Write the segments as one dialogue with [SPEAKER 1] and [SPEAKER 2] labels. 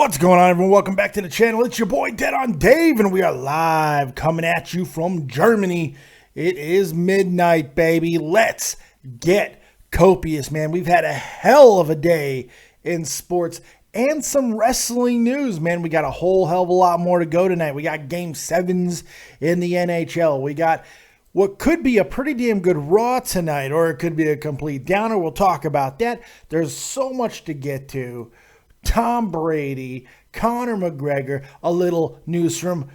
[SPEAKER 1] What's going on, everyone? Welcome back to the channel. It's your boy Dead on Dave, and we are live coming at you from Germany. It is midnight, baby. Let's get copious, man. We've had a hell of a day in sports and some wrestling news, man. We got a whole hell of a lot more to go tonight. We got Game 7s in the NHL. We got what could be a pretty damn good Raw tonight, or it could be a complete downer. We'll talk about that. There's so much to get to. Tom Brady, Conor McGregor, a little news from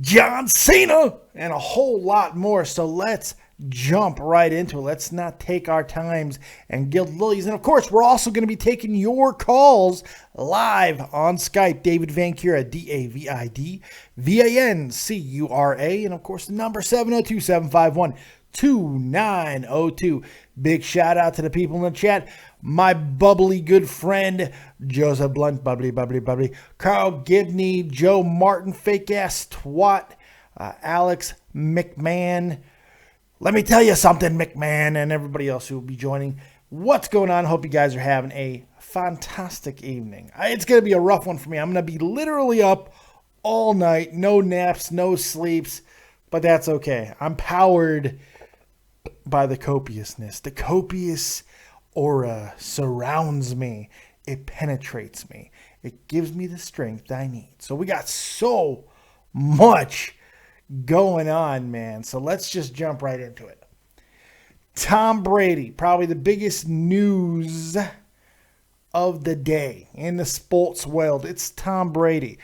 [SPEAKER 1] John Cena, and a whole lot more. So let's jump right into it. Let's not take our times and gild lilies. And of course, we're also going to be taking your calls live on Skype. David Vancura, DavidVancura. And of course, the number 702-751-2902. Big shout out to the people in the chat. My bubbly good friend, Joseph Blunt, bubbly. Carl Gibney, Joe Martin, fake ass twat, Alex McMahon. Let me tell you something, McMahon, and everybody else who will be joining. What's going on? Hope you guys are having a fantastic evening. It's going to be a rough one for me. I'm going to be literally up all night. No naps, no sleeps, but that's okay. I'm powered by the copiousness. The copious aura surrounds me. It penetrates me. It gives me the strength I need. So we got so much going on, man. So let's just jump right into it. Tom Brady, probably the biggest news of the day in the sports world. It's Tom Brady.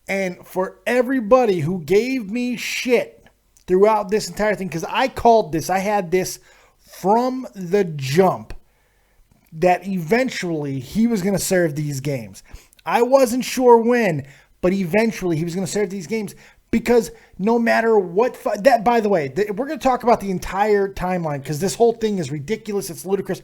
[SPEAKER 1] And for everybody who gave me shit throughout this entire thing, because I called this, I had this from the jump, that eventually he was going to serve these games. I wasn't sure when, but eventually he was going to serve these games, because no matter what, that, by the way, we're going to talk about the entire timeline, because this whole thing is ridiculous. It's ludicrous.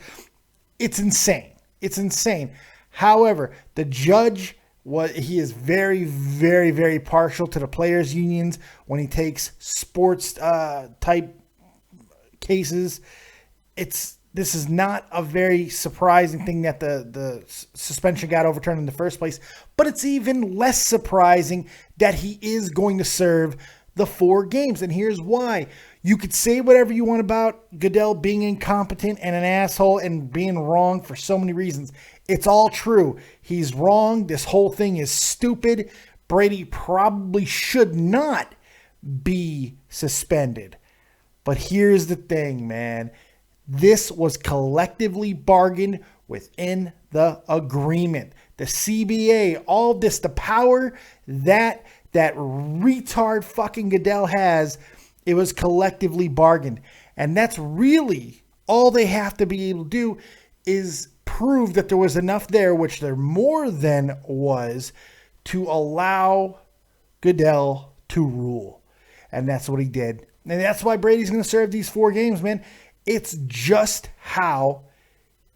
[SPEAKER 1] It's insane. It's insane. However, the judge, he is very, very, very partial to the players' unions when he takes sports type cases. This is not a very surprising thing that the suspension got overturned in the first place, but it's even less surprising that he is going to serve the 4 games. And here's why. You could say whatever you want about Goodell being incompetent and an asshole and being wrong for so many reasons. It's all true. He's wrong. This whole thing is stupid. Brady probably should not be suspended. But here's the thing, man. This was collectively bargained within the agreement. The CBA, all this, the power that retard fucking Goodell has, it was collectively bargained. And that's really all they have to be able to do, is prove that there was enough there, which there more than was, to allow Goodell to rule. And that's what he did. And that's why Brady's going to serve these 4 games, man. It's just how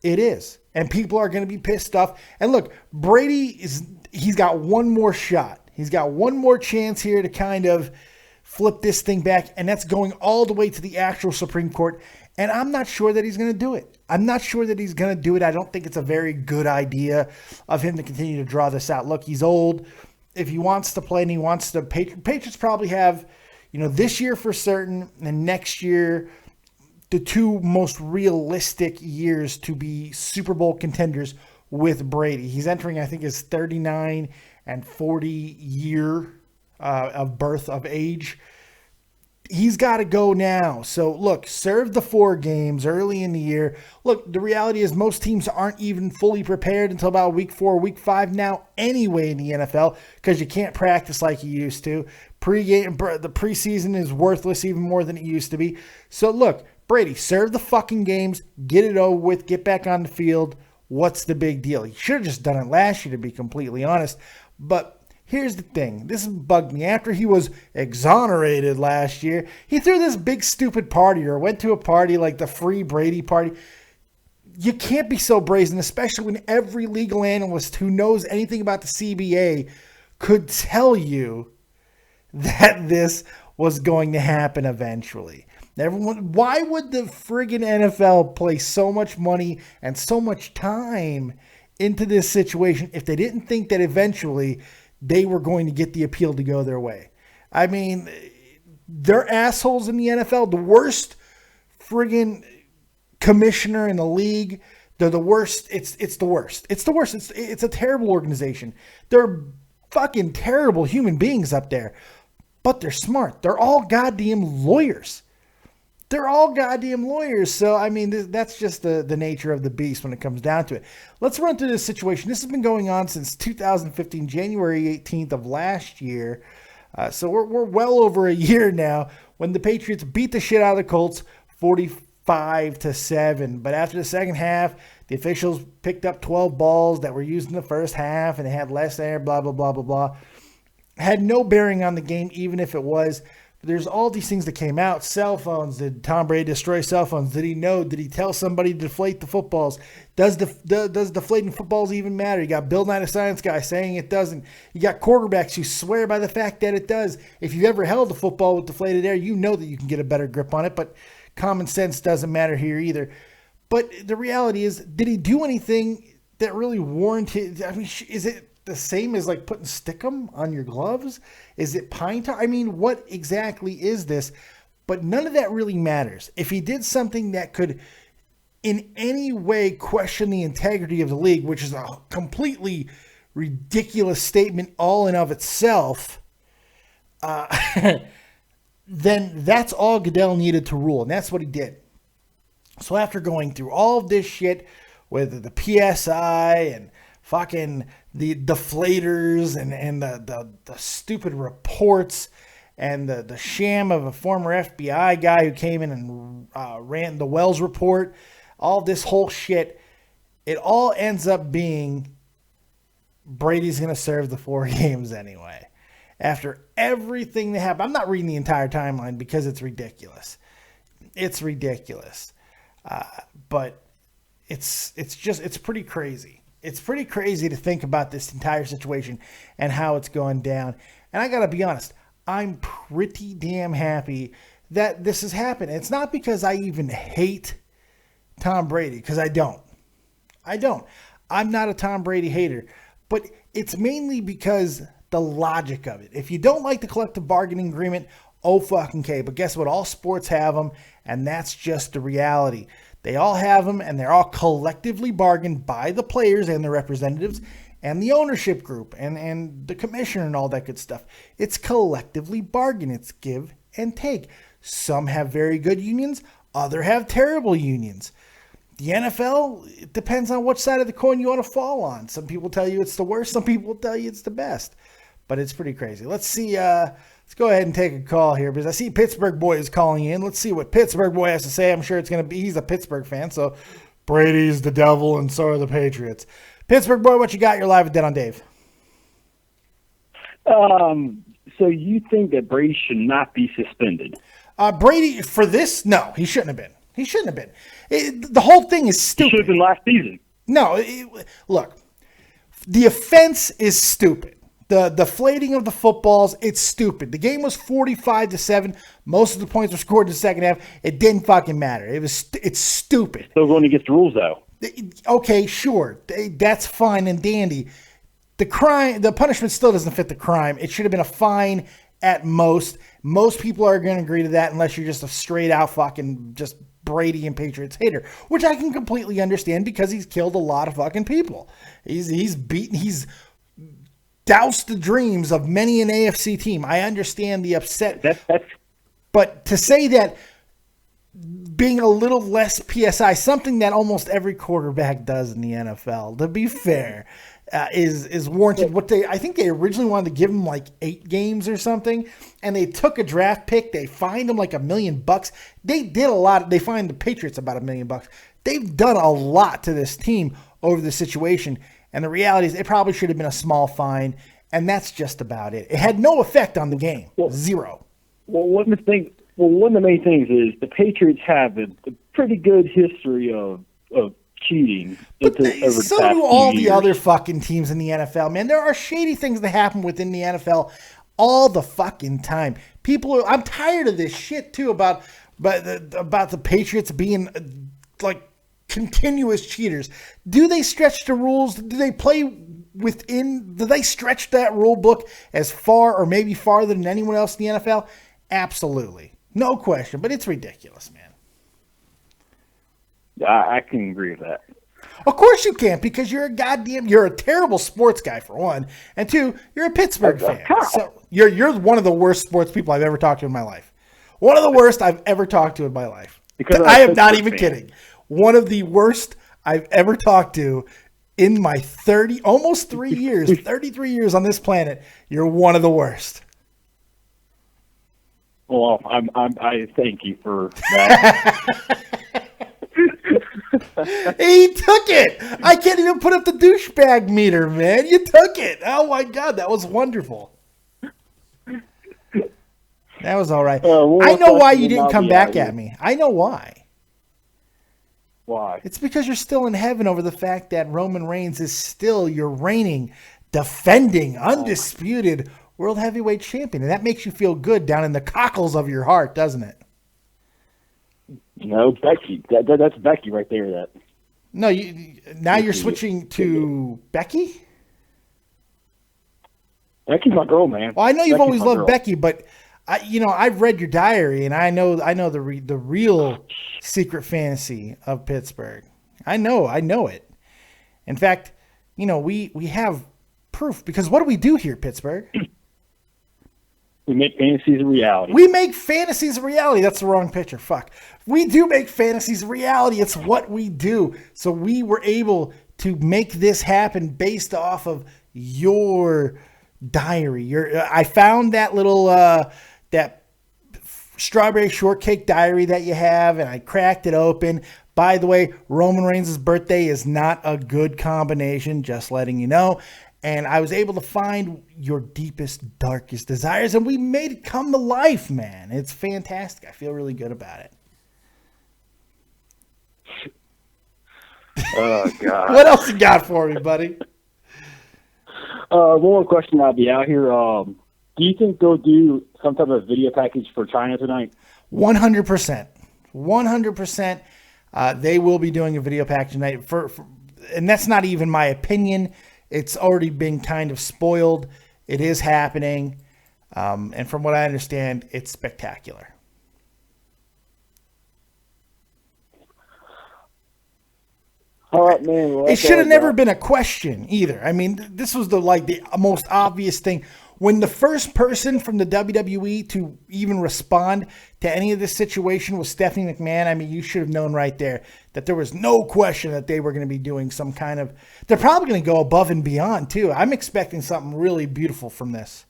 [SPEAKER 1] it is. And people are going to be pissed off. And look, he's got one more shot. He's got one more chance here to kind of flip this thing back. And that's going all the way to the actual Supreme Court. And I'm not sure that he's going to do it. I don't think it's a very good idea of him to continue to draw this out. Look, he's old. If he wants to play and he wants to, Patriots probably have, this year for certain, and next year, the 2 most realistic years to be Super Bowl contenders with Brady. He's entering, I think, his 39 and 40 year of birth of age. He's got to go now. So, look, serve the 4 games early in the year. Look, the reality is most teams aren't even fully prepared until about week 4, week 5 now anyway in the NFL, because you can't practice like you used to. The preseason is worthless even more than it used to be. So, look, Brady, serve the fucking games, get it over with, get back on the field. What's the big deal? He should have just done it last year, to be completely honest. But here's the thing. This bugged me. After he was exonerated last year, he threw this big stupid party, or went to a party like the Free Brady party. You can't be so brazen, especially when every legal analyst who knows anything about the CBA could tell you that this was going to happen eventually. Why would the friggin' NFL place so much money and so much time into this situation if they didn't think that eventually they were going to get the appeal to go their way. I mean, they're assholes in the NFL. The worst friggin' commissioner in the league. They're the worst. It's the worst. It's the worst. It's a terrible organization. They're fucking terrible human beings up there. But they're smart. They're all goddamn lawyers. So, I mean, that's just the nature of the beast when it comes down to it. Let's run through this situation. This has been going on since 2015, January 18th of last year. So we're well over a year now when the Patriots beat the shit out of the Colts 45-7. But after the second half, the officials picked up 12 balls that were used in the first half and they had less there, blah, blah, blah, blah, blah. Had no bearing on the game, even if it was. There's all these things that came out. Cell phones. Did Tom Brady destroy cell phones? Did he know? Did he tell somebody to deflate the footballs? Does deflating footballs even matter? You got Bill Nye the Science Guy saying it doesn't. You got quarterbacks who swear by the fact that it does. If you've ever held a football with deflated air, you know that you can get a better grip on it, but common sense doesn't matter here either. But the reality is, did he do anything that really warranted? I mean, is it the same as like putting stickum on your gloves? Is it pine tar? I mean, what exactly is this? But none of that really matters. If he did something that could in any way question the integrity of the league, which is a completely ridiculous statement all in of itself, then that's all Goodell needed to rule. And that's what he did. So after going through all of this shit with the PSI and fucking the deflators and the stupid reports and the sham of a former FBI guy who came in and ran the Wells report, all this whole shit, it all ends up being Brady's going to serve the 4 games anyway. After everything that happened, I'm not reading the entire timeline because it's ridiculous. It's ridiculous. But it's pretty crazy. It's pretty crazy to think about this entire situation and how it's going down. And I got to be honest, I'm pretty damn happy that this has happened. It's not because I even hate Tom Brady, because I don't. I'm not a Tom Brady hater. But it's mainly because the logic of it. If you don't like the collective bargaining agreement, oh fucking okay. But guess what? All sports have them, and that's just the reality. They all have them, and they're all collectively bargained by the players and the representatives and the ownership group and the commissioner and all that good stuff. It's collectively bargained. It's give and take. Some have very good unions. Others have terrible unions. The NFL, it depends on which side of the coin you want to fall on. Some people tell you it's the worst. Some people tell you it's the best. But it's pretty crazy. Let's see. Let's go ahead and take a call here because I see Pittsburgh Boy is calling in. Let's see what Pittsburgh Boy has to say. I'm sure it's going to be, he's a Pittsburgh fan, so Brady's the devil and so are the Patriots. Pittsburgh Boy, what you got? You're live with Dead on Dave.
[SPEAKER 2] So you think that Brady should not be suspended?
[SPEAKER 1] Brady, for this, no, he shouldn't have been. The whole thing is stupid.
[SPEAKER 2] It should have been last season.
[SPEAKER 1] No, look, the offense is stupid. The deflating of the footballs, it's stupid. The game was 45-7. Most of the points were scored in the second half. It didn't fucking matter. It's stupid.
[SPEAKER 2] Still going against the rules, though.
[SPEAKER 1] Okay, sure. That's fine and dandy. The punishment still doesn't fit the crime. It should have been a fine at most. Most people are going to agree to that unless you're just a straight out fucking just Brady and Patriots hater, which I can completely understand because he's killed a lot of fucking people. He's doused the dreams of many an AFC team. I understand the upset. But to say that being a little less PSI, something that almost every quarterback does in the NFL, to be fair, is warranted. I think they originally wanted to give him like 8 games or something, and they took a draft pick. They fined him like $1 million. They did a lot. They fined the Patriots about $1 million. They've done a lot to this team over the situation. And the reality is it probably should have been a small fine, and that's just about it. It had no effect on the game. Zero.
[SPEAKER 2] Well, one of the main things is the Patriots have a pretty good history of cheating.
[SPEAKER 1] But so do all the other fucking teams in the NFL, man. There are shady things that happen within the NFL all the fucking time. I'm tired of this shit, too, about the Patriots being, like, continuous cheaters. Do they stretch the rules? Do they play within? Do they stretch that rule book as far or maybe farther than anyone else in the NFL? Absolutely. No question. But it's ridiculous, man.
[SPEAKER 2] I can agree with that.
[SPEAKER 1] Of course you can't, because you're a terrible sports guy, for one. And two, you're a Pittsburgh fan. So you're one of the worst sports people I've ever talked to in my life. One of the worst I've ever talked to in my life. Because I am not even kidding. One of the worst I've ever talked to in my 33 years on this planet. You're one of the worst.
[SPEAKER 2] Well, I thank you for that.
[SPEAKER 1] He took it. I can't even put up the douchebag meter, man. You took it. Oh my God, that was wonderful. That was all right. I know why you didn't come back at me. I know why.
[SPEAKER 2] Why?
[SPEAKER 1] It's because you're still in heaven over the fact that Roman Reigns is still your reigning, defending, undisputed world heavyweight champion. And that makes you feel good down in the cockles of your heart, doesn't it?
[SPEAKER 2] No, Becky. That's Becky right there. That.
[SPEAKER 1] No, you're switching to Becky?
[SPEAKER 2] Becky's my girl, man.
[SPEAKER 1] Well, I know you've always loved Becky, but I've read your diary, and I know the real secret fantasy of Pittsburgh. I know it. In fact, we have proof, because what do we do here, Pittsburgh?
[SPEAKER 2] We make fantasies a reality.
[SPEAKER 1] We make fantasies a reality. That's the wrong picture. Fuck. We do make fantasies a reality. It's what we do. So we were able to make this happen based off of your diary. I found that little that strawberry shortcake diary that you have, and I cracked it open. By the way, Roman Reigns' birthday is not a good combination, just letting you know. And I was able to find your deepest, darkest desires, and we made it come to life, man. It's fantastic. I feel really good about it.
[SPEAKER 2] Oh, God.
[SPEAKER 1] What else you got for me, buddy?
[SPEAKER 2] One more question. I'll be out here. Do you think they'll do some type of video package for China tonight?
[SPEAKER 1] 100%. 100%. They will be doing a video package tonight. And that's not even my opinion. It's already been kind of spoiled. It is happening. And from what I understand, it's spectacular.
[SPEAKER 2] All right, man. Well,
[SPEAKER 1] it should have never been a question either. I mean, this was the most obvious thing. When the first person from the WWE to even respond to any of this situation was Stephanie McMahon, I mean, you should have known right there that there was no question that they were going to be doing some kind of... They're probably going to go above and beyond, too. I'm expecting something really beautiful from this.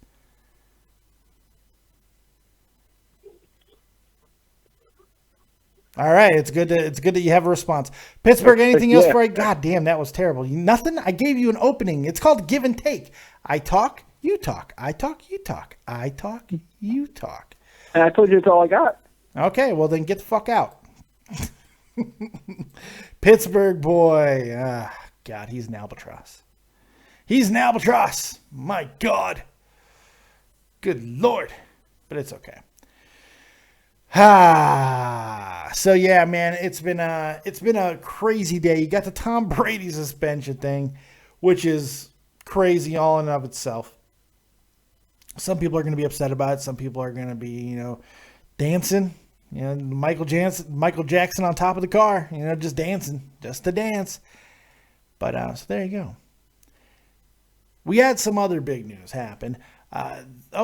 [SPEAKER 1] All right, it's good that you have a response. Pittsburgh, anything else for you? God damn, that was terrible. Nothing? I gave you an opening. It's called give and take. I talk, you talk. I talk, you talk. I talk, you talk.
[SPEAKER 2] And I told you that's all I got.
[SPEAKER 1] Okay, well then get the fuck out. Pittsburgh boy. God, he's an albatross. He's an albatross. My God. Good Lord. But it's okay. So yeah, man, it's been a crazy day. You got the Tom Brady suspension thing, which is crazy all in and of itself. Some people are going to be upset about it. Some people are going to be, dancing. Michael Jackson on top of the car. Just dancing, just to dance. But so there you go. We had some other big news happen.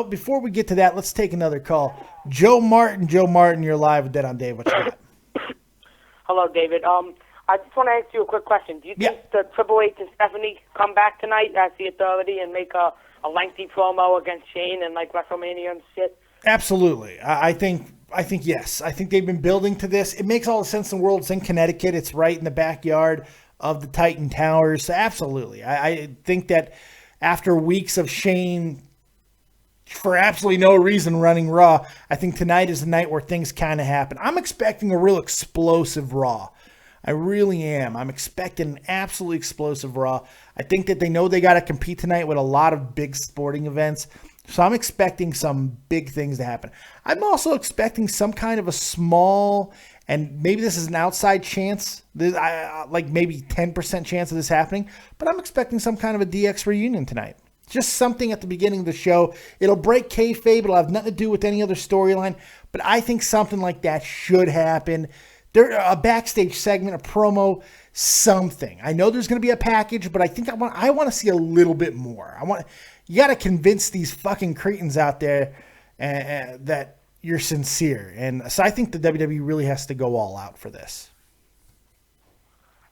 [SPEAKER 1] Before we get to that, let's take another call. Joe Martin, you're live with Dead on Dave. What you got?
[SPEAKER 3] Hello, David. I just want to ask you a quick question. Do you think the Triple H and Stephanie come back tonight as the Authority and make a lengthy promo against Shane and like WrestleMania and shit?
[SPEAKER 1] Absolutely. I think yes. I think they've been building to this. It makes all the sense in the world. It's in Connecticut. It's right in the backyard of the Titan Towers. So absolutely. I think that after weeks of Shane for absolutely no reason running Raw, I think tonight is the night where things kind of happen. I'm expecting a real explosive Raw. I really am. I'm expecting an absolutely explosive Raw. I think that they know they got to compete tonight with a lot of big sporting events. So I'm expecting some big things to happen. I'm also expecting some kind of a small And maybe this is an outside chance, like maybe 10% chance of this happening, but I'm expecting some kind of a DX reunion tonight. Just something at the beginning of the show. It'll break kayfabe. It'll have nothing to do with any other storyline, but I think something like that should happen. A backstage segment, a promo, something. I know there's going to be a package, but I think I want to see a little bit more. You got to convince these fucking cretins out there that you're sincere. And so I think the WWE really has to go all out for this.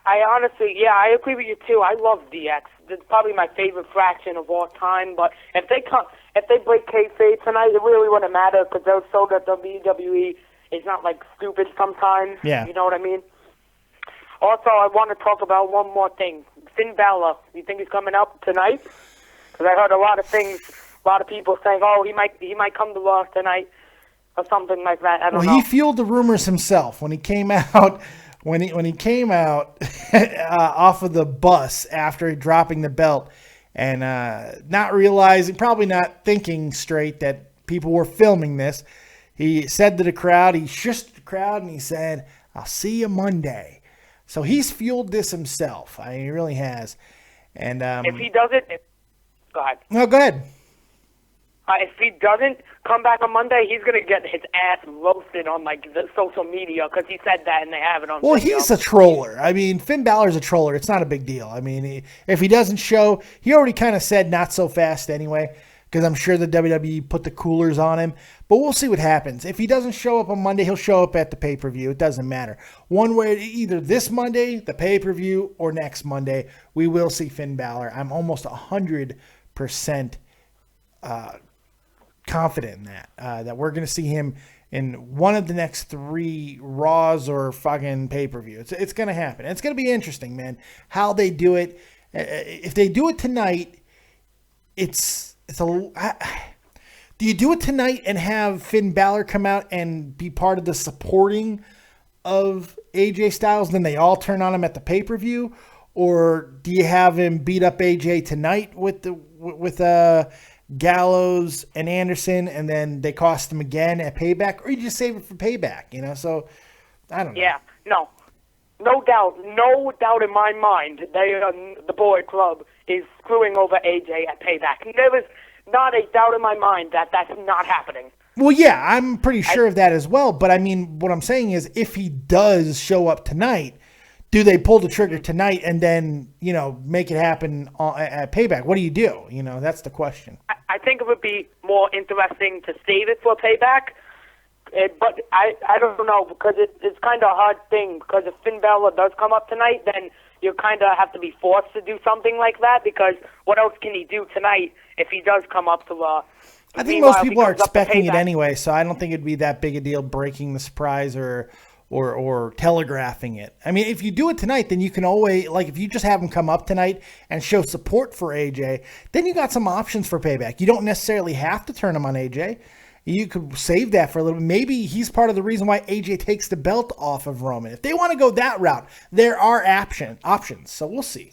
[SPEAKER 3] I honestly, yeah, I agree with you too. I love DX. It's probably my favorite fraction of all time. But if they break kayfabe tonight, it really wouldn't matter because they'll show that WWE is not like stupid sometimes.
[SPEAKER 1] Yeah.
[SPEAKER 3] You know what I mean? Also, I want to talk about one more thing. Finn Balor. You think he's coming up tonight? Because I heard a lot of people saying, "Oh, he might come to Raw tonight," or something like that. I don't know.
[SPEAKER 1] He fueled the rumors himself when he came out. When he came out off of the bus after dropping the belt and not realizing, probably not thinking straight that people were filming this, he said to the crowd, he shushed the crowd and he said, "I'll see you Monday." So he's fueled this himself. I mean, he really has. And
[SPEAKER 3] if he does it, go ahead.
[SPEAKER 1] No, go ahead.
[SPEAKER 3] If he doesn't come back on Monday, he's going to get his ass roasted on like the social media because he said that and they have it on
[SPEAKER 1] Well,
[SPEAKER 3] video.
[SPEAKER 1] he's a troller. I mean, Finn Balor's a troller. It's not a big deal. I mean, if he doesn't show, he already kind of said not so fast anyway because I'm sure the WWE put the coolers on him. But we'll see what happens. If he doesn't show up on Monday, he'll show up at the pay-per-view. It doesn't matter. One way, either this Monday, the pay-per-view, or next Monday, we will see Finn Balor. I'm almost 100% confident in that we're going to see him in one of the next 3 Raws or fucking pay-per-view. It's going to happen. It's going to be interesting, man, how they do it. If they do it tonight, do you do it tonight and have Finn Balor come out and be part of the supporting of AJ Styles, then they all turn on him at the pay-per-view? Or do you have him beat up AJ tonight with Gallows and Anderson, and then they cost him again at Payback, or you just save it for Payback, So, I don't know.
[SPEAKER 3] Yeah, no doubt in my mind, the Boy Club is screwing over AJ at Payback. There was not a doubt in my mind that that's not happening.
[SPEAKER 1] Well, yeah, I'm pretty sure of that as well. But I mean, what I'm saying is, if he does show up tonight, do they pull the trigger tonight and then, make it happen at Payback? What do you do? That's the question.
[SPEAKER 3] I think it would be more interesting to save it for Payback. But I don't know, because it's kind of a hard thing, because if Finn Balor does come up tonight, then you kind of have to be forced to do something like that, because what else can he do tonight if he does come up to
[SPEAKER 1] I think most people are expecting it anyway, so I don't think it'd be that big a deal breaking the surprise or telegraphing it. I mean, if you do it tonight, then you can always, like, if you just have him come up tonight and show support for AJ, then you got some options for Payback. You don't necessarily have to turn him on AJ. You could save that for a little bit. Maybe he's part of the reason why AJ takes the belt off of Roman. If they want to go that route, there are options. So we'll see.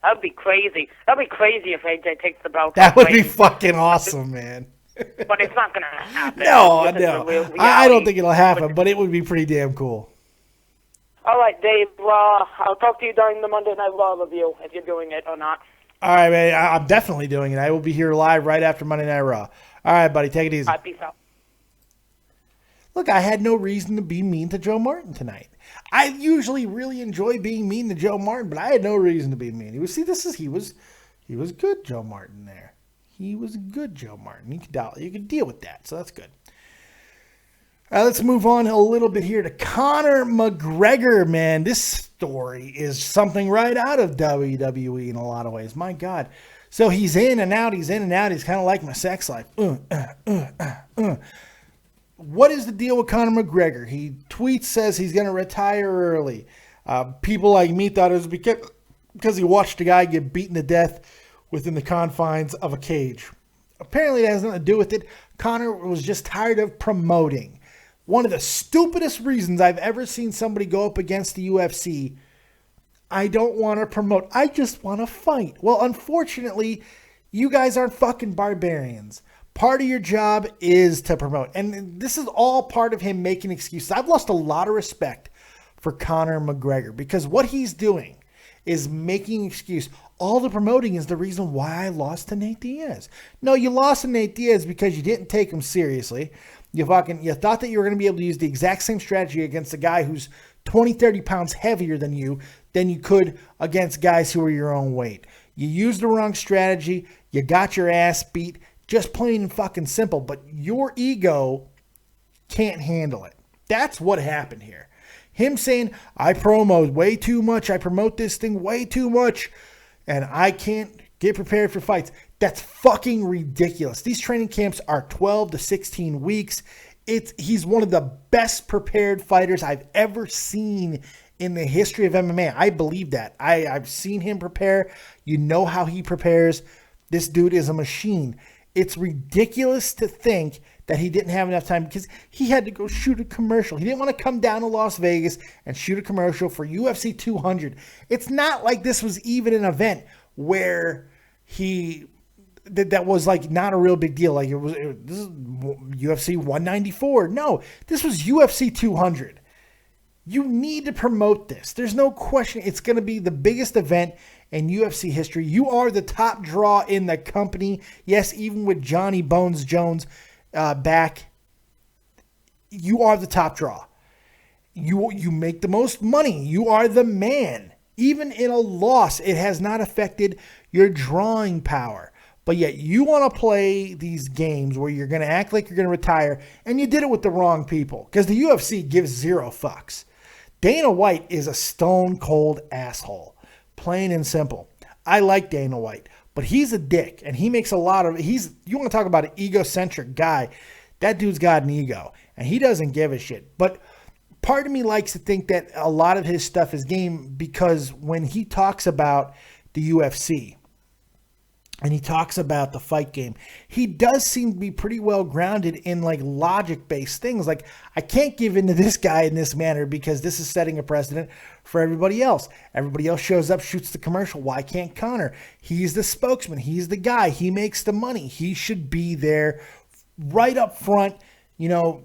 [SPEAKER 3] That'd be crazy. That'd be crazy if AJ takes the belt.
[SPEAKER 1] That would be fucking awesome, man.
[SPEAKER 3] But it's not going to happen.
[SPEAKER 1] No. I don't think it'll happen, but it would be pretty damn cool.
[SPEAKER 3] All right, Dave. I'll talk to you during the Monday Night Raw review, if you're doing it or not.
[SPEAKER 1] All right, man. I'm definitely doing it. I will be here live right after Monday Night Raw. All right, buddy. Take it easy.
[SPEAKER 3] All right, peace out.
[SPEAKER 1] Look, I had no reason to be mean to Joe Martin tonight. I usually really enjoy being mean to Joe Martin, but I had no reason to be mean. He was good, Joe Martin there. He was good, Joe Martin. You could deal with that, so that's good. All right, let's move on a little bit here to Conor McGregor, man. This story is something right out of WWE in a lot of ways. My God. So he's in and out. He's kind of like my sex life. What is the deal with Conor McGregor? He tweets, says he's going to retire early. People like me thought it was because he watched a guy get beaten to death within the confines of a cage. Apparently, it has nothing to do with it. Conor was just tired of promoting. One of the stupidest reasons I've ever seen somebody go up against the UFC. I don't want to promote. I just want to fight. Well, unfortunately, you guys aren't fucking barbarians. Part of your job is to promote. And this is all part of him making excuses. I've lost a lot of respect for Conor McGregor because what he's doing is making excuse. All the promoting is the reason why I lost to Nate Diaz. No, you lost to Nate Diaz because you didn't take him seriously. You thought that you were going to be able to use the exact same strategy against a guy who's 20, 30 pounds heavier than you could against guys who are your own weight. You used the wrong strategy. You got your ass beat. Just plain and fucking simple. But your ego can't handle it. That's what happened here. Him saying, I promote way too much. I promote this thing way too much. And I can't get prepared for fights. That's fucking ridiculous. These training camps are 12 to 16 weeks. He's one of the best prepared fighters I've ever seen in the history of MMA. I believe that. I've seen him prepare. You know how he prepares. This dude is a machine. It's ridiculous to think that he didn't have enough time because he had to go shoot a commercial. He didn't want to come down to Las Vegas and shoot a commercial for UFC 200. It's not like this was even an event where that was like not a real big deal. Like this is UFC 194. No, this was UFC 200. You need to promote this. There's no question. It's going to be the biggest event in UFC history. You are the top draw in the company. Yes, even with Johnny Bones Jones back, you are the top draw. You make the most money. You are the man. Even in a loss, it has not affected your drawing power. But yet you want to play these games where you're going to act like you're going to retire, and you did it with the wrong people because the UFC gives zero fucks. Dana White is a stone cold asshole, plain and simple. I like Dana White, but he's a dick, and he makes a lot of. You want to talk about an egocentric guy? That dude's got an ego, and he doesn't give a shit. But part of me likes to think that a lot of his stuff is game because when he talks about the UFC and he talks about the fight game, he does seem to be pretty well grounded in like logic-based things. Like, I can't give in to this guy in this manner because this is setting a precedent for everybody else. Everybody else shows up, shoots the commercial. Why can't Conor? He's the spokesman. He's the guy. He makes the money. He should be there right up front, banging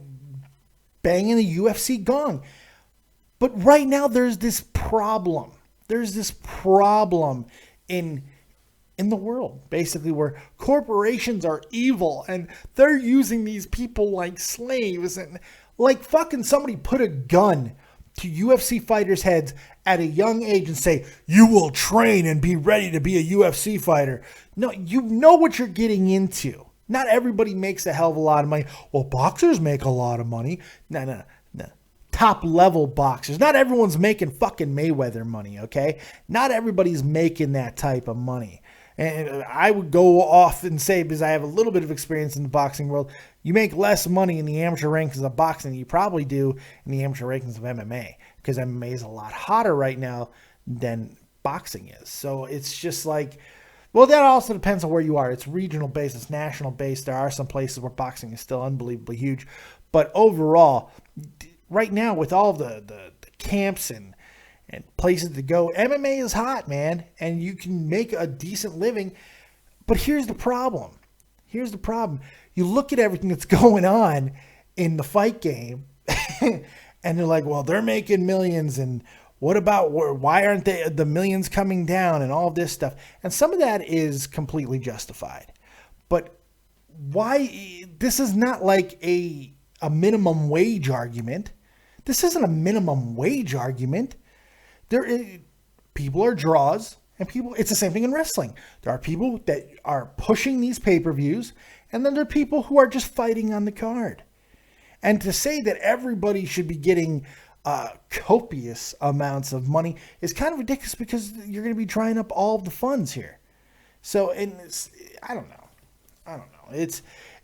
[SPEAKER 1] the UFC gong. But right now there's this problem. There's this problem in the world, basically, where corporations are evil and they're using these people like slaves, and like fucking somebody put a gun to UFC fighters' heads at a young age and say, you will train and be ready to be a UFC fighter. No, you know what you're getting into. Not everybody makes a hell of a lot of money. Well, boxers make a lot of money. No. Top level boxers. Not everyone's making fucking Mayweather money, okay? Not everybody's making that type of money. And I would go off and say, because I have a little bit of experience in the boxing world, you make less money in the amateur rankings of boxing than you probably do in the amateur rankings of MMA, because MMA is a lot hotter right now than boxing is. So it's just like, well, that also depends on where you are. It's regional based, it's national based. There are some places where boxing is still unbelievably huge. But overall, right now with all the camps and places to go, MMA is hot, man, and you can make a decent living. But here's the problem. You look at everything that's going on in the fight game, and they're like, well, they're making millions, and what about, why aren't the millions coming down, and all of this stuff. And some of that is completely justified. But why, this is not like a minimum wage argument. This isn't a minimum wage argument. People are draws, and it's the same thing in wrestling. There are people that are pushing these pay-per-views, and then there are people who are just fighting on the card. And to say that everybody should be getting copious amounts of money is kind of ridiculous, because you're going to be drying up all of the funds here. So, I don't know.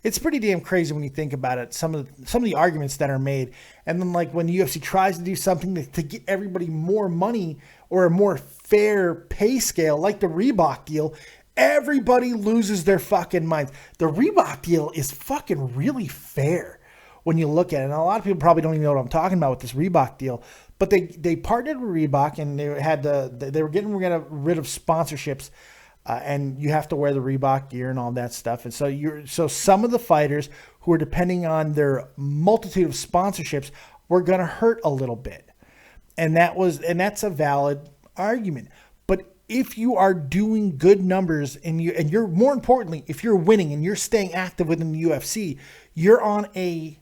[SPEAKER 1] It's pretty damn crazy when you think about it. Some of the arguments that are made, and then like when the UFC tries to do something to get everybody more money or a more fair pay scale, like the Reebok deal, everybody loses their fucking minds. The Reebok deal is fucking really fair when you look at it. And a lot of people probably don't even know what I'm talking about with this Reebok deal, but they partnered with Reebok, and they were getting rid of sponsorships and you have to wear the Reebok gear and all that stuff. And so some of the fighters who are depending on their multitude of sponsorships were going to hurt a little bit. And that's a valid argument. But if you are doing good numbers and you're more importantly, if you're winning and you're staying active within the UFC, you're on a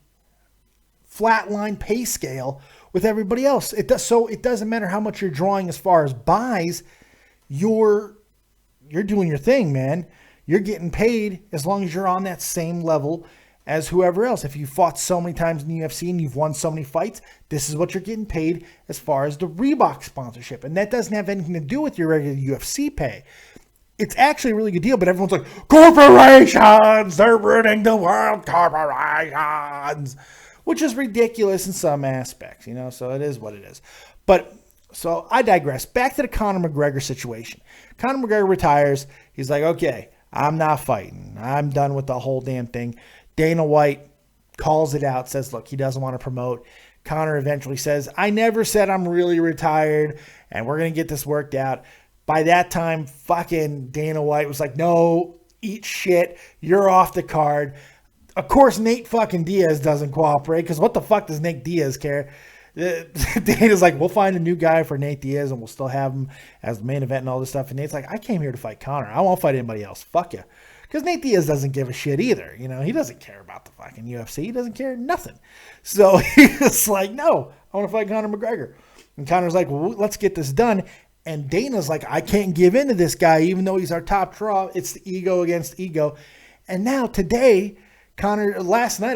[SPEAKER 1] flatline pay scale with everybody else. It doesn't matter how much you're drawing as far as buys. You're doing your thing, man. You're getting paid as long as you're on that same level as whoever else. If you fought so many times in the UFC and you've won so many fights, this is what you're getting paid as far as the Reebok sponsorship. And that doesn't have anything to do with your regular UFC pay. It's actually a really good deal, but everyone's like, corporations, they're ruining the world, corporations, which is ridiculous in some aspects, so it is what it is. But so I digress. Back to the Conor McGregor situation. Conor McGregor retires. He's like, okay, I'm not fighting. I'm done with the whole damn thing. Dana White calls it out, says, look, he doesn't want to promote. Conor eventually says, I never said I'm really retired, and we're going to get this worked out. By that time, fucking Dana White was like, no, eat shit. You're off the card. Of course, Nate fucking Diaz doesn't cooperate, because what the fuck does Nate Diaz care? Dana's like, we'll find a new guy for Nate Diaz, and we'll still have him as the main event and all this stuff. And Nate's like, I came here to fight Conor. I won't fight anybody else. Fuck you. Because Nate Diaz doesn't give a shit either. He doesn't care about the fucking UFC. He doesn't care nothing. So he's like, no, I want to fight Conor McGregor. And Conor's like, well, let's get this done. And Dana's like, I can't give in to this guy, even though he's our top draw. It's the ego against ego. And now today, last night,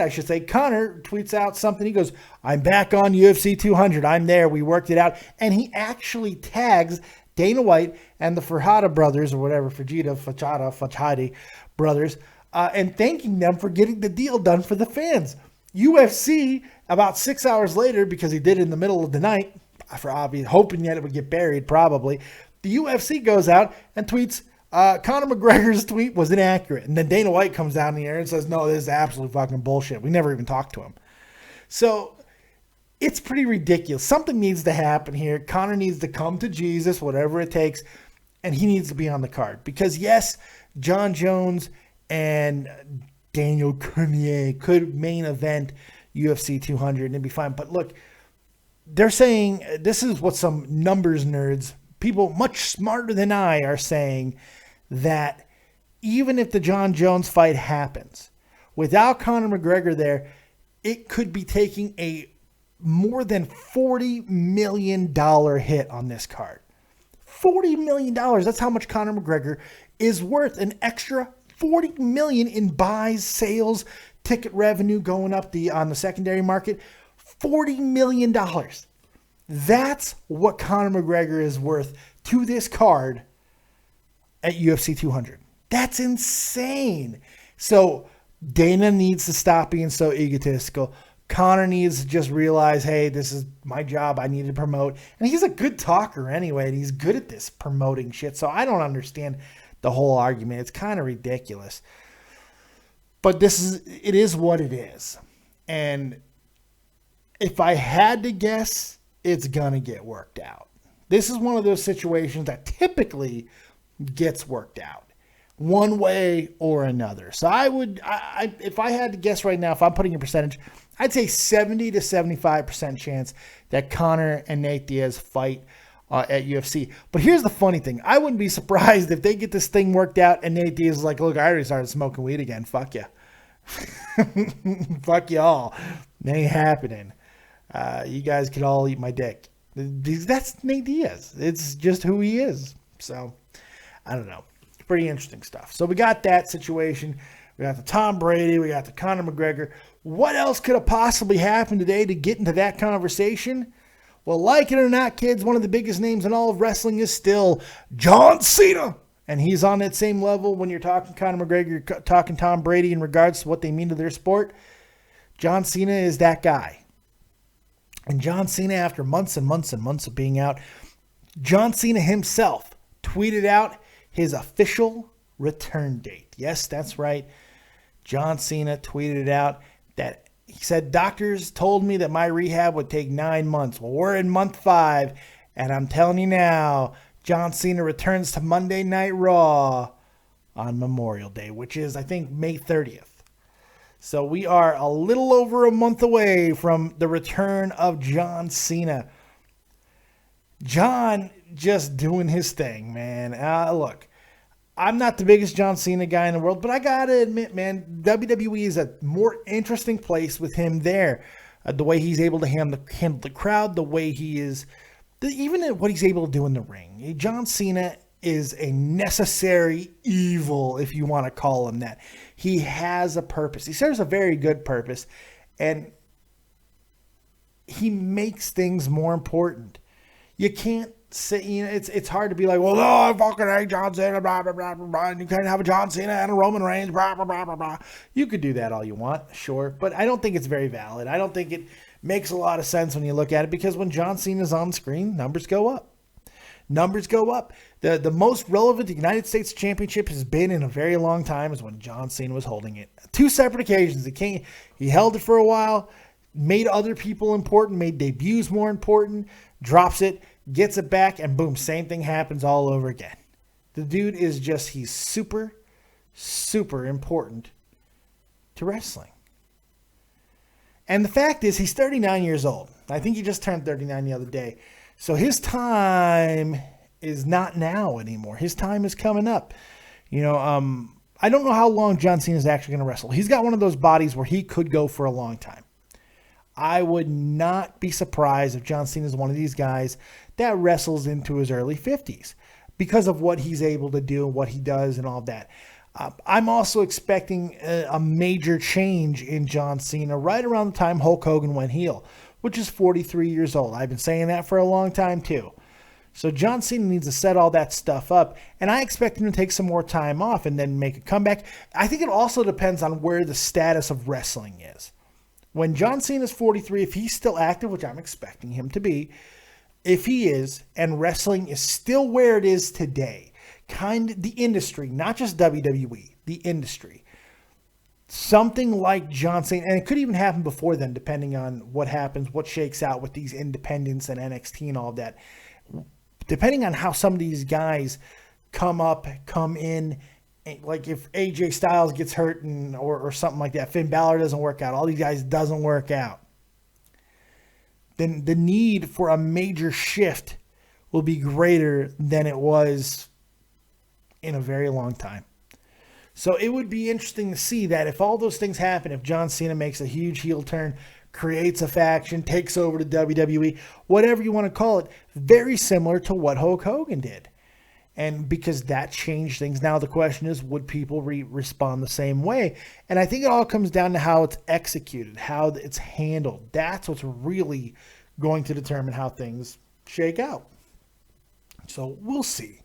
[SPEAKER 1] Conor tweets out something. He goes, I'm back on UFC 200. I'm there. We worked it out. And he actually tags Dana White and the Fajada brothers, or whatever, Fajada brothers, and thanking them for getting the deal done for the fans. UFC, about 6 hours later, because he did it in the middle of the night, for obvious, hoping that it would get buried probably, the UFC goes out and tweets, Conor McGregor's tweet was inaccurate. And then Dana White comes down in the air and says, no, this is absolute fucking bullshit. We never even talked to him. So it's pretty ridiculous. Something needs to happen here. Conor needs to come to Jesus, whatever it takes, and he needs to be on the card. Because yes, John Jones and Daniel Cormier could main event UFC 200 and it'd be fine. But look, they're saying, this is what some numbers nerds, people much smarter than I, are saying, that even if the John Jones fight happens, without Conor McGregor there, it could be taking a more than $40 million hit on this card. $40 million. That's how much Conor McGregor is worth. An extra $40 million in buys, sales, ticket revenue going up on the secondary market. $40 million. That's what Conor McGregor is worth to this card at UFC 200. That's insane. So Dana needs to stop being so egotistical. Conor needs to just realize, hey, this is my job. I need to promote. And he's a good talker anyway, and he's good at this promoting shit. So I don't understand the whole argument. It's kind of ridiculous. But it is what it is. And if I had to guess, it's going to get worked out. This is one of those situations that typically gets worked out one way or another. So if I had to guess right now, if I'm putting a percentage, I'd say 70 to 75% chance that Conor and Nate Diaz fight at UFC. But here's the funny thing. I wouldn't be surprised if they get this thing worked out and Nate Diaz is like, look, I already started smoking weed again. Fuck you. Fuck y'all. It ain't happening. You guys could all eat my dick. That's Nate Diaz. It's just who he is. So, I don't know. It's pretty interesting stuff. So, we got that situation. We got the Tom Brady. We got the Conor McGregor. What else could have possibly happened today to get into that conversation? Well, like it or not, kids, one of the biggest names in all of wrestling is still John Cena. And he's on that same level when you're talking Conor McGregor, you're talking Tom Brady in regards to what they mean to their sport. John Cena is that guy. And John Cena, after months and months and months of being out, John Cena himself tweeted out his official return date. Yes, that's right. John Cena tweeted it out that he said, doctors told me that my rehab would take 9 months. Well, we're in month 5, and I'm telling you now, John Cena returns to Monday Night Raw on Memorial Day, which is, I think, May 30th. So we are a little over a month away from the return of John Cena. John just doing his thing, man. Look, I'm not the biggest John Cena guy in the world, but I got to admit, man, WWE is a more interesting place with him there. The way he's able to handle the crowd, the way he is, even what he's able to do in the ring. John Cena is a necessary evil, if you want to call him that. He has a purpose. He serves a very good purpose, and he makes things more important. You can't say, it's hard to be like, well, no, I fucking hate John Cena, blah, blah, blah, blah, blah. And you can't have a John Cena and a Roman Reigns, blah, blah, blah, blah, blah. You could do that all you want, sure, but I don't think it's very valid. I don't think it makes a lot of sense when you look at it, because when John Cena's on screen, numbers go up. Numbers go up. The most relevant the United States Championship has been in a very long time is when John Cena was holding it. 2 separate occasions. He held it for a while, made other people important, made debuts more important, drops it, gets it back, and boom, same thing happens all over again. The dude is just, he's super, super important to wrestling. And the fact is, he's 39 years old. I think he just turned 39 the other day. So his time is not now anymore. His time is coming up. I don't know how long John Cena is actually going to wrestle. He's got one of those bodies where he could go for a long time. I would not be surprised if John Cena is one of these guys that wrestles into his early 50s because of what he's able to do and what he does and all that. I'm also expecting a major change in John Cena right around the time Hulk Hogan went heel, which is 43 years old. I've been saying that for a long time too. So John Cena needs to set all that stuff up, and I expect him to take some more time off and then make a comeback. I think it also depends on where the status of wrestling is. When John Cena is 43, if he's still active, which I'm expecting him to be, if he is, and wrestling is still where it is today, the industry, not just WWE, the industry, something like John Cena, and it could even happen before then, depending on what happens, what shakes out with these independents and NXT and all of that. Depending on how some of these guys come in, like if AJ Styles gets hurt or something like that, Finn Balor doesn't work out, all these guys doesn't work out, then the need for a major shift will be greater than it was in a very long time. So it would be interesting to see that if all those things happen, if John Cena makes a huge heel turn, creates a faction, takes over to WWE, whatever you want to call it, very similar to what Hulk Hogan did. And because that changed things, now the question is, would people respond the same way? And I think it all comes down to how it's executed, how it's handled. That's what's really going to determine how things shake out. So we'll see.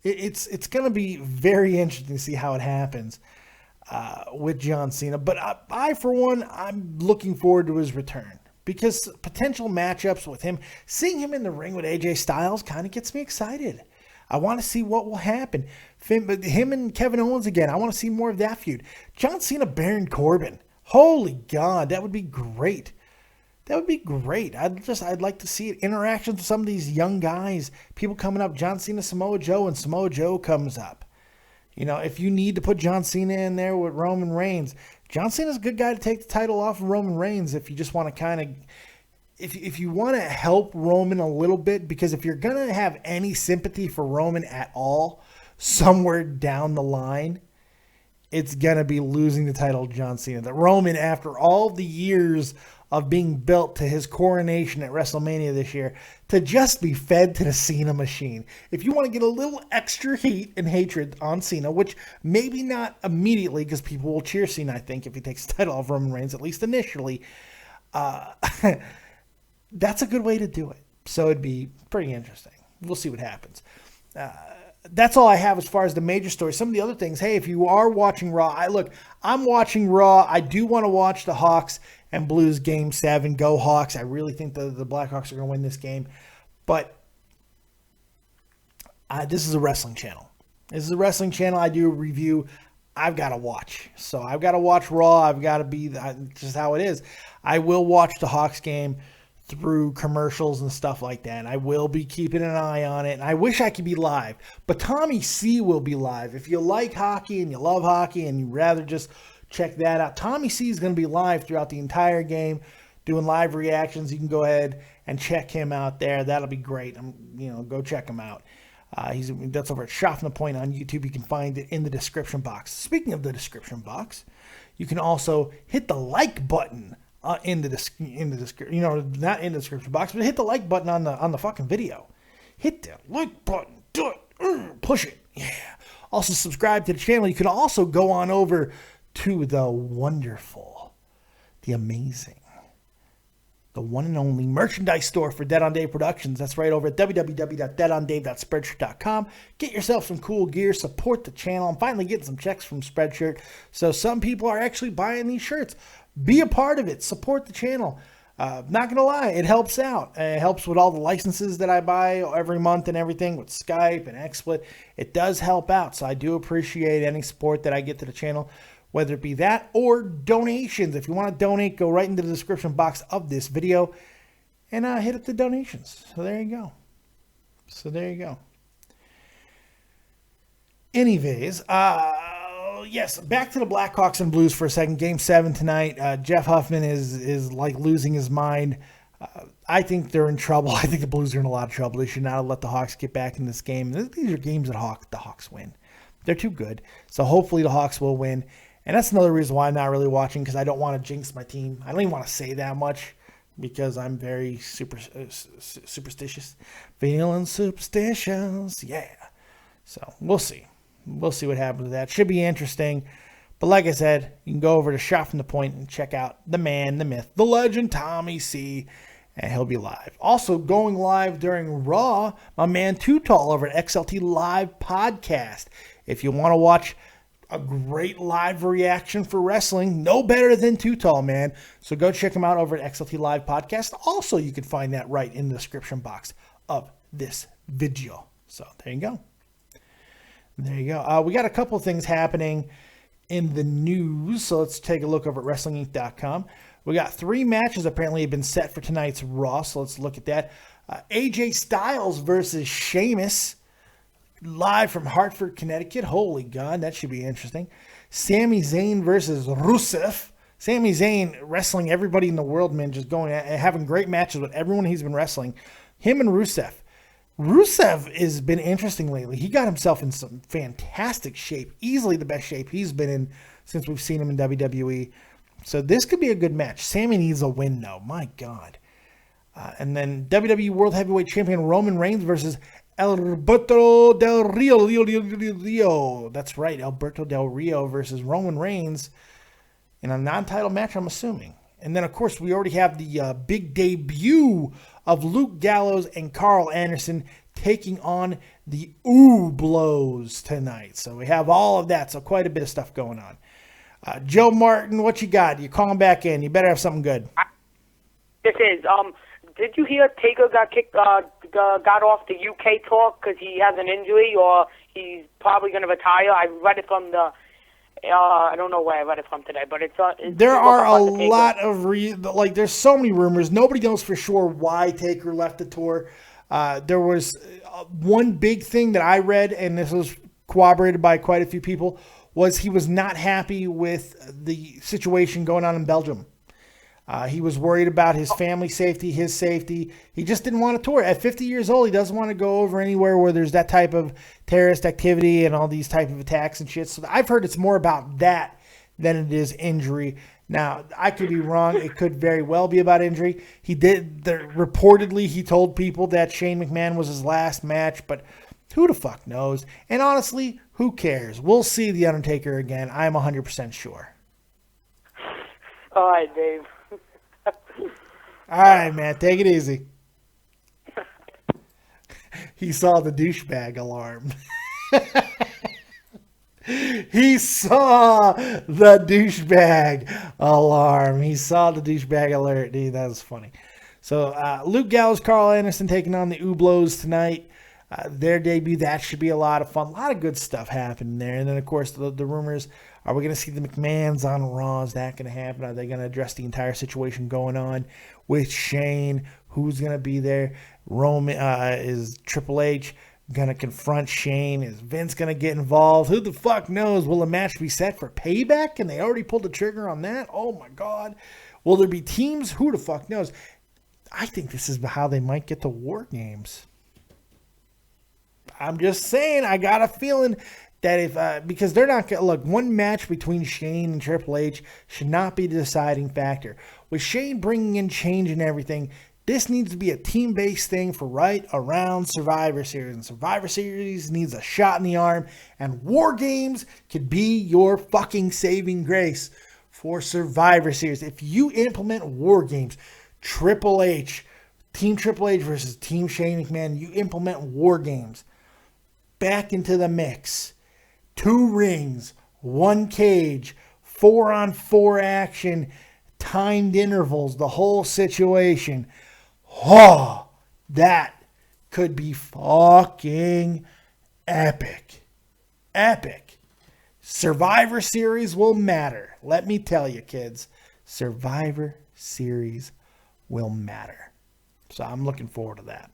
[SPEAKER 1] It's going to be very interesting to see how it happens with John Cena. But I, for one, I'm looking forward to his return, because potential matchups with him, seeing him in the ring with AJ Styles kind of gets me excited. I want to see what will happen. Him and Kevin Owens again, I want to see more of that feud. John Cena, Baron Corbin. Holy God, that would be great. That would be great. I'd like to see it. Interactions with some of these young guys, people coming up. John Cena, Samoa Joe, and Samoa Joe comes up. If you need to put John Cena in there with Roman Reigns, John Cena's a good guy to take the title off of Roman Reigns if you just want to kind of, if you want to help Roman a little bit, because if you're going to have any sympathy for Roman at all, somewhere down the line, it's going to be losing the title to John Cena. That Roman, after all the years of being built to his coronation at WrestleMania this year, to just be fed to the Cena machine. If you want to get a little extra heat and hatred on Cena, which maybe not immediately, because people will cheer Cena, I think, if he takes the title off Roman Reigns, at least initially, that's a good way to do it. So it'd be pretty interesting. We'll see what happens. That's all I have as far as the major stories. Some of the other things, hey, if you are watching Raw, I'm watching Raw. I do want to watch the Hawks and Blues Game 7. Go Hawks. I really think the Blackhawks are going to win this game. But this is a wrestling channel. This is a wrestling channel. I do a review. I've got to watch. So I've got to watch Raw. I've got to be, just how it is. I will watch the Hawks game through commercials and stuff like that. And I will be keeping an eye on it. And I wish I could be live, but Tommy C will be live. If you like hockey and you love hockey and you'd rather just check that out, Tommy C is going to be live throughout the entire game, doing live reactions. You can go ahead and check him out there. That'll be great. Go check him out. That's over at Shot from the Point on YouTube. You can find it in the description box. Speaking of the description box, you can also hit the like button in the description. Not in the description box, but hit the like button on the fucking video. Hit the like button. Do it. Push it. Yeah. Also subscribe to the channel. You can also go on over to the wonderful, the amazing, the one and only merchandise store for Dead on Dave Productions. That's right over at www.deadondave.spreadshirt.com. Get yourself some cool gear. Support the channel. I'm finally getting some checks from Spreadshirt. So some people are actually buying these shirts. Be a part of it. Support the channel. Not going to lie, it helps out. It helps with all the licenses that I buy every month and everything with Skype and XSplit. It does help out. So I do appreciate any support that I get to the channel, whether it be that or donations. If you want to donate, go right into the description box of this video and hit up the donations. So there you go. Anyways, yes, back to the Blackhawks and Blues for a second. Game 7 tonight. Jeff Huffman is like losing his mind. I think they're in trouble. I think the Blues are in a lot of trouble. They should not have let the Hawks get back in this game. These are games that the Hawks win. They're too good. So hopefully the Hawks will win. And that's another reason why I'm not really watching, because I don't want to jinx my team. I don't even want to say that much because I'm very superstitious. Feeling superstitious, yeah. So we'll see. We'll see what happens with that. Should be interesting. But like I said, you can go over to Shot from the Point and check out the man, the myth, the legend, Tommy C. And he'll be live. Also going live during Raw, my man Too Tall over at XLT Live Podcast. If you want to watch a great live reaction for wrestling, no better than Too Tall, man. So go check him out over at XLT Live Podcast. Also, you can find that right in the description box of this video. So there you go. We got a couple things happening in the news. So let's take a look over at WrestlingInc.com. We got 3 matches apparently have been set for tonight's Raw. So let's look at that. AJ Styles versus Sheamus, live from Hartford, Connecticut. Holy God, that should be interesting. Sami Zayn versus Rusev. Sami Zayn wrestling everybody in the world, man, just going and having great matches with everyone he's been wrestling. Him and Rusev. Rusev has been interesting lately. He got himself in some fantastic shape. Easily the best shape he's been in since we've seen him in WWE. So this could be a good match. Sami needs a win, though. My God. And then WWE World Heavyweight Champion Roman Reigns versus Alberto Del Rio. That's right, Alberto Del Rio versus Roman Reigns in a non-title match, I'm assuming. And then, of course, we already have the big debut of Luke Gallows and Carl Anderson taking on the Blows tonight. So we have all of that. So quite a bit of stuff going on. Joe Martin, what you got? You calling back in? You better have something good.
[SPEAKER 3] This is did you hear Taker got off the UK tour because he has an injury, or he's probably going to retire? I read it from the. I don't know where I read it from today, but it's
[SPEAKER 1] there are a lot of there's so many rumors. Nobody knows for sure why Taker left the tour. There was one big thing that I read, and this was corroborated by quite a few people, was he was not happy with the situation going on in Belgium. He was worried about his family safety, his safety. He just didn't want to tour. At 50 years old, he doesn't want to go over anywhere where there's that type of terrorist activity and all these type of attacks and shit. So I've heard it's more about that than it is injury. Now, I could be wrong. It could very well be about injury. Reportedly, he told people that Shane McMahon was his last match, but who the fuck knows? And honestly, who cares? We'll see The Undertaker again. I'm 100% sure.
[SPEAKER 3] All right, Dave.
[SPEAKER 1] All right, man. Take it easy. He saw the douchebag alarm. He saw the douchebag alarm. He saw the douchebag alert. Dude, that was funny. So, Luke Gallows, Carl Anderson taking on the Blows tonight. Their debut, that should be a lot of fun. A lot of good stuff happening there. And then, of course, the rumors, are we going to see the McMahons on Raw? Is that going to happen? Are they going to address the entire situation going on with Shane. Who's going to be there? Roman is Triple H going to confront Shane? Is Vince going to get involved? Who the fuck knows? Will the match be set for Payback? And they already pulled the trigger on that? Oh my God. Will there be teams? Who the fuck knows? I think this is how they might get to War Games. I'm just saying, I got a feeling that if, because they're not going to, look, one match between Shane and Triple H should not be the deciding factor. With Shane bringing in change and everything, this needs to be a team-based thing for right around Survivor Series. And Survivor Series needs a shot in the arm. And War Games could be your fucking saving grace for Survivor Series. If you implement War Games, Triple H, Team Triple H versus Team Shane McMahon, you implement War Games back into the mix. 2 rings, 1 cage, 4-on-4 action, timed intervals, the whole situation. Oh, that could be fucking epic. Epic. Survivor Series will matter. Let me tell you, kids. Survivor Series will matter. So I'm looking forward to that.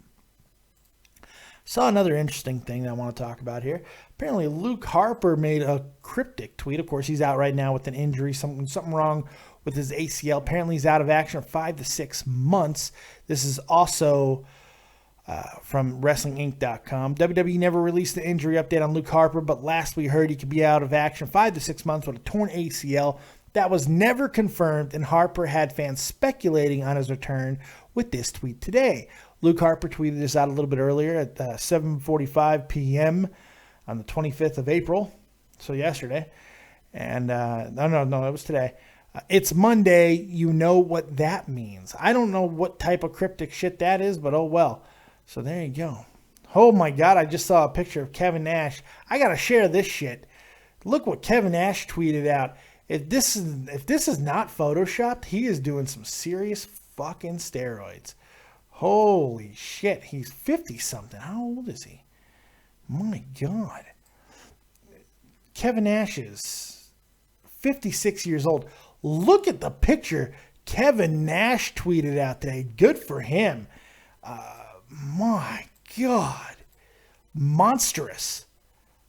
[SPEAKER 1] Saw another interesting thing that I want to talk about here. Apparently, Luke Harper made a cryptic tweet. Of course, he's out right now with an injury, something wrong with his ACL. Apparently, he's out of action for 5 to 6 months. This is also from WrestlingInc.com. WWE never released the injury update on Luke Harper, but last we heard he could be out of action 5 to 6 months with a torn ACL. That was never confirmed, and Harper had fans speculating on his return with this tweet today. Luke Harper tweeted this out a little bit earlier at 7:45 p.m. on the 25th of April, so yesterday. And no, it was today. It's Monday. You know what that means. I don't know what type of cryptic shit that is, but oh well. So there you go. Oh my God, I just saw a picture of Kevin Nash. I got to share this shit. Look what Kevin Nash tweeted out. If this is not photoshopped, he is doing some serious fucking steroids. Holy shit, he's 50-something. How old is he? My God. Kevin Nash is 56 years old. Look at the picture Kevin Nash tweeted out today. Good for him. My God. Monstrous.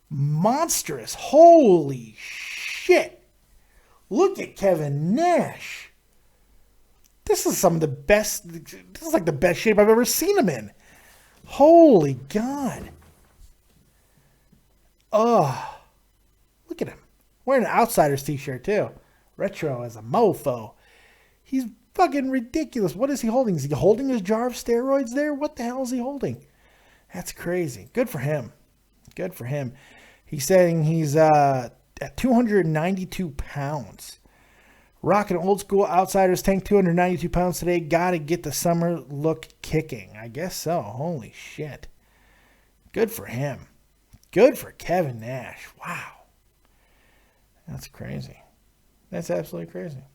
[SPEAKER 1] Monstrous. Holy shit. Look at Kevin Nash. This is some of the best. This is like the best shape I've ever seen him in. Holy God. Oh, look at him. Wearing an Outsiders t-shirt too. Retro as a mofo. He's fucking ridiculous. What is he holding? Is he holding his jar of steroids there? What the hell is he holding? That's crazy. Good for him. Good for him. He's saying he's at 292 pounds. Rocking old school Outsiders tank, 292 pounds today. Gotta get the summer look kicking. I guess so. Holy shit. Good for him. Good for Kevin Nash. Wow. That's crazy. That's absolutely crazy.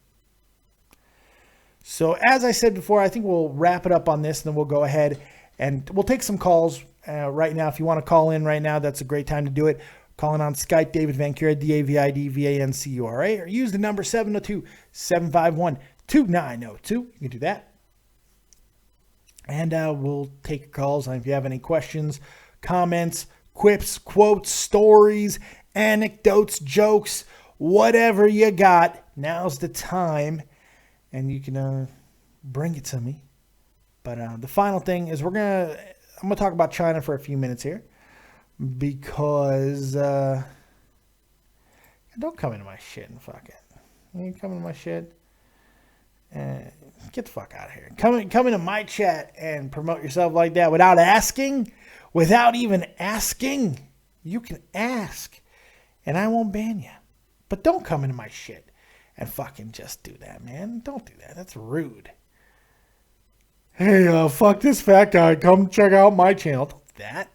[SPEAKER 1] So as I said before, I think we'll wrap it up on this, and then we'll go ahead and we'll take some calls right now. If you want to call in right now, that's a great time to do it. Calling on Skype, David Vancura, DAVIDVANCURA, or use the number 702-751-2902. You can do that. And we'll take your calls. And if you have any questions, comments, quips, quotes, stories, anecdotes, jokes, whatever you got, now's the time. And you can bring it to me. But the final thing is I'm going to talk about China for a few minutes here. Because don't come into my shit and fuck it. You come into my shit and get the fuck out of here. Come into my chat and promote yourself like that without asking, without even asking. You can ask, and I won't ban you. But don't come into my shit and fucking just do that, man. Don't do that. That's rude. Hey, fuck this fat guy. Come check out my channel. Don't do that.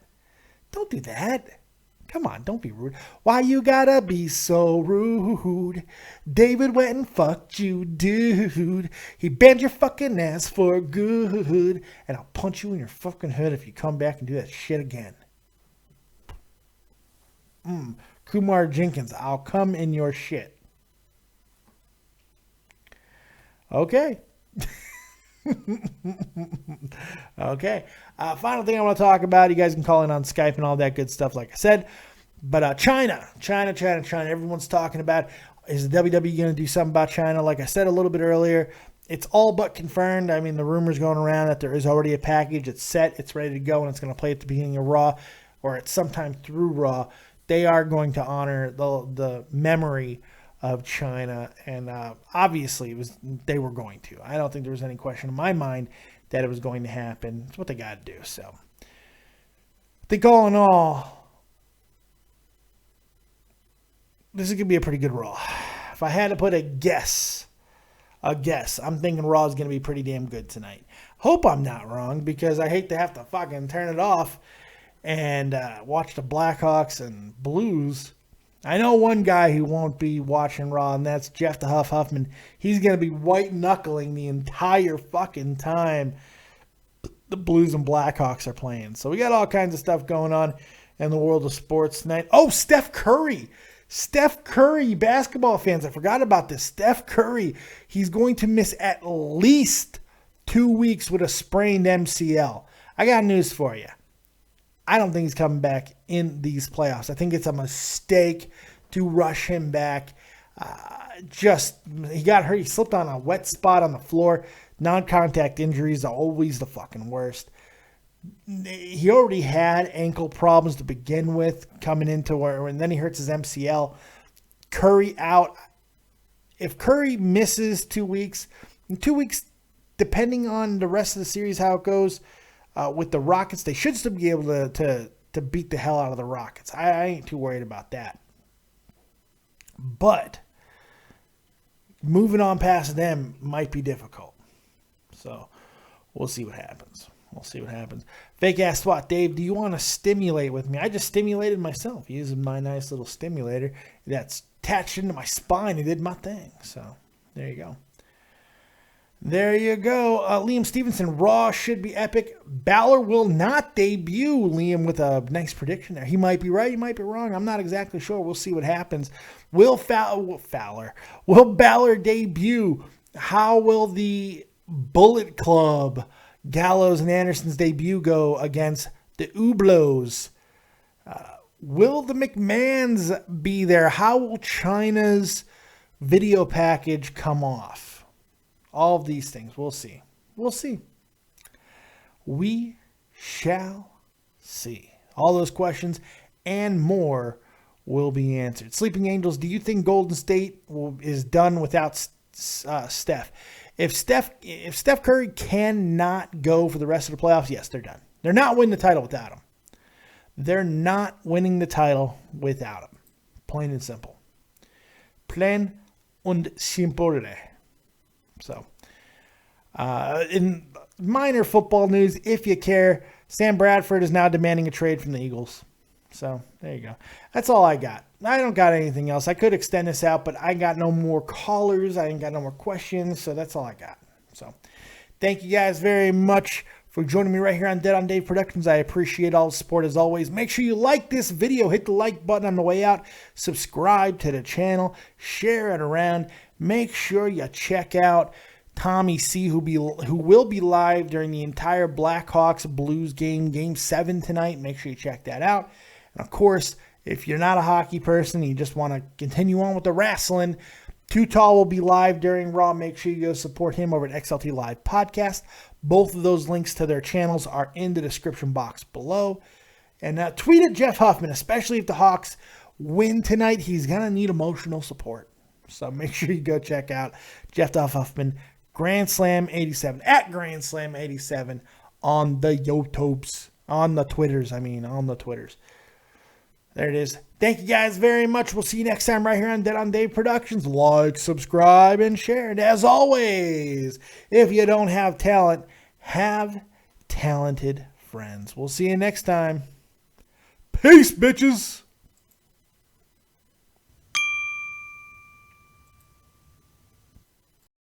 [SPEAKER 1] Don't do that. Come on, don't be rude. Why you gotta be so rude? David went and fucked you, dude. He banned your fucking ass for good. And I'll punch you in your fucking head if you come back and do that shit again. Kumar Jenkins, I'll come in your shit. Okay. Okay. Final thing I want to talk about. You guys can call in on Skype and all that good stuff, like I said. But China. Everyone's talking about, is the WWE going to do something about China? Like I said a little bit earlier, it's all but confirmed. I mean, the rumors going around that there is already a package. It's set. It's ready to go, and it's going to play at the beginning of Raw or at some time through Raw. They are going to honor the memory of China, and obviously they were going to. I don't think there was any question in my mind that it was going to happen. It's what they got to do. So I think all in all, this is going to be a pretty good Raw. If I had to put a guess, I'm thinking Raw is going to be pretty damn good tonight. Hope I'm not wrong, because I hate to have to fucking turn it off and watch the Blackhawks and Blues. I know one guy who won't be watching Raw, and that's Jeff the Huff Huffman. He's going to be white-knuckling the entire fucking time the Blues and Blackhawks are playing. So we got all kinds of stuff going on in the world of sports tonight. Oh, Steph Curry, basketball fans, I forgot about this. Steph Curry, he's going to miss at least 2 weeks with a sprained MCL. I got news for you. I don't think he's coming back in these playoffs. I think it's a mistake to rush him back. He got hurt. He slipped on a wet spot on the floor. Non-contact injuries are always the fucking worst. He already had ankle problems to begin with coming into where, and then he hurts his MCL. Curry out. If Curry misses 2 weeks, in 2 weeks, depending on the rest of the series, how it goes, with the Rockets, they should still be able to beat the hell out of the Rockets. I ain't too worried about that. But moving on past them might be difficult. So we'll see what happens. Fake ass SWAT Dave, do you want to stimulate with me? I just stimulated myself using my nice little stimulator that's attached into my spine and did my thing. So there you go. Liam Stevenson, Raw should be epic. Balor will not debut. Liam with a nice prediction there. He might be right, he might be wrong. I'm not exactly sure. We'll see what happens. Will Balor debut? How will the Bullet Club, Gallows and Anderson's debut go against the Ublos? Will the McMahons be there? How will China's video package come off? All of these things. We'll see. We shall see. All those questions and more will be answered. Sleeping Angels, do you think Golden State is done without Steph? If Steph Curry cannot go for the rest of the playoffs, yes, they're done. They're not winning the title without him. Plain and simple. Plain und simple. So, in minor football news, if you care, Sam Bradford is now demanding a trade from the Eagles. So, there you go. That's all I got. I don't got anything else. I could extend this out, but I got no more callers. I ain't got no more questions, so that's all I got. So, thank you guys very much for joining me right here on Dead on Dave Productions. I appreciate all the support as always. Make sure you like this video. Hit the like button on the way out. Subscribe to the channel. Share it around. Make sure you check out Tommy C, who will be live during the entire Blackhawks Blues game 7 tonight. Make sure you check that out. And of course, if you're not a hockey person and you just want to continue on with the wrestling, Too Tall will be live during Raw. Make sure you go support him over at XLT Live Podcast. Both of those links to their channels are in the description box below. And tweet at Jeff Huffman, especially if the Hawks win tonight. He's going to need emotional support. So make sure you go check out Jeff Huffman, Grand Slam 87, at Grand Slam 87 on the YouTubes, on the Twitters. There it is. Thank you guys very much. We'll see you next time right here on Dead on Dave Productions. Like, subscribe, and share. And as always, if you don't have talent, have talented friends. We'll see you next time. Peace, bitches.